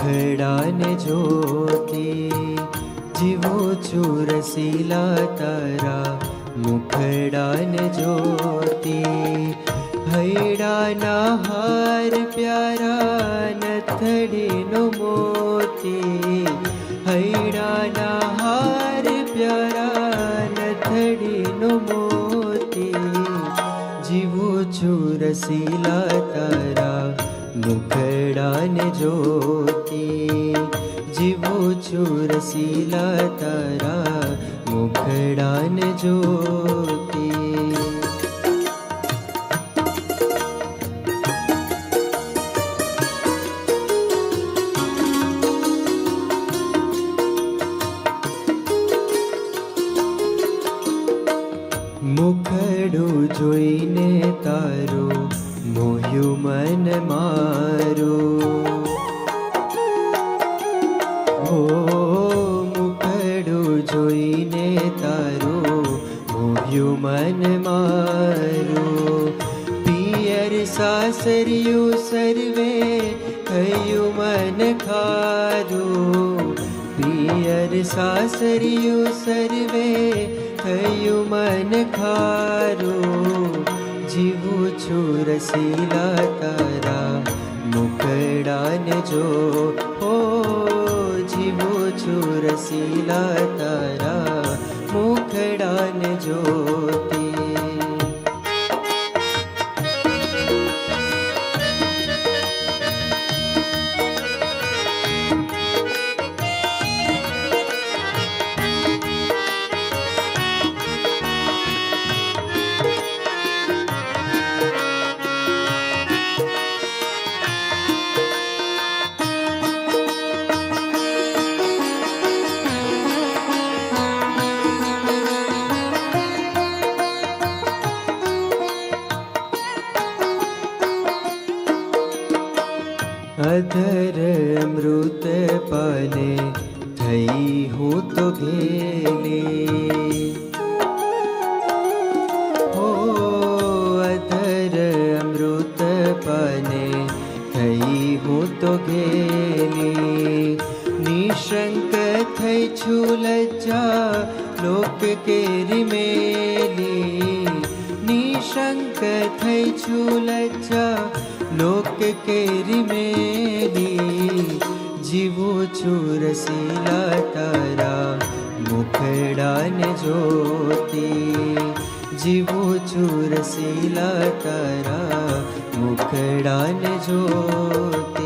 મુખડાને જોતી, જીવું છું રસીલા તારા મુખડાને જોતી. હૈડાના હાર પ્યારા નથડીનો મોતી, હૈડાના હાર પ્યારા નથડીનો મોતી. જીવું છું રસીલા તારા મુખડાને જોતી, જીવું છું રસીલા તારા મુખડાને જોતી. મુખડું જોઈને તારું મોહ્યું મન મારું. હો મુખડું જોઈને તારું મોહ્યું મન મારું. પિયર સાસરિયું સર્વે થયું મન ખારું, પિયર સાસરિયું સર્વે થયું મન ખારું. જીવું છું રસીલા તારા મુખડાને જો, હો જીવું છું રસીલા તારા મુખડાને જોતી. અધર અમૃત પાલે થઈ હું તો ઘેલી. હો અધર અમૃત પાલે થઈ હું તો ઘેલી. નિશંક થઈ છું લજ્જા લોક કેરી મેલી, નિશંક થઈ છું લજ્જા લોક કેરી મેલી. જીવું છું રસીલા તારા મુખડાને જોતી, જીવું છું રસીલા તારા મુખડાને જોતી.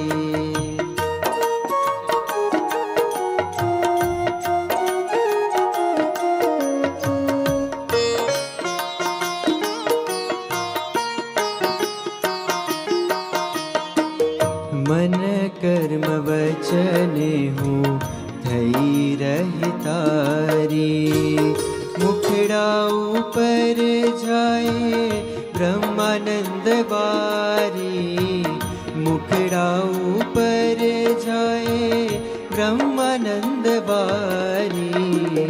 મન કર્મ વચને હું થઈ રહી તારી. મુખડા ઉપર જાય બ્રહ્માનંદ વારી, મુખડા ઉપર જાય બ્રહ્માનંદ વારી.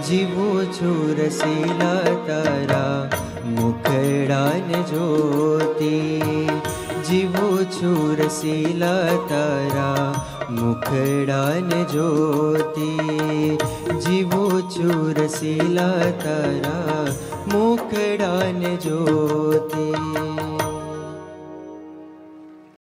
જીવું છું રસીલા તારા મુખડાને જોતી, જીવું છું રસીલા તારા મુખડાને જોતી, જીવું છું રસીલા તારા મુખડાને જોતી.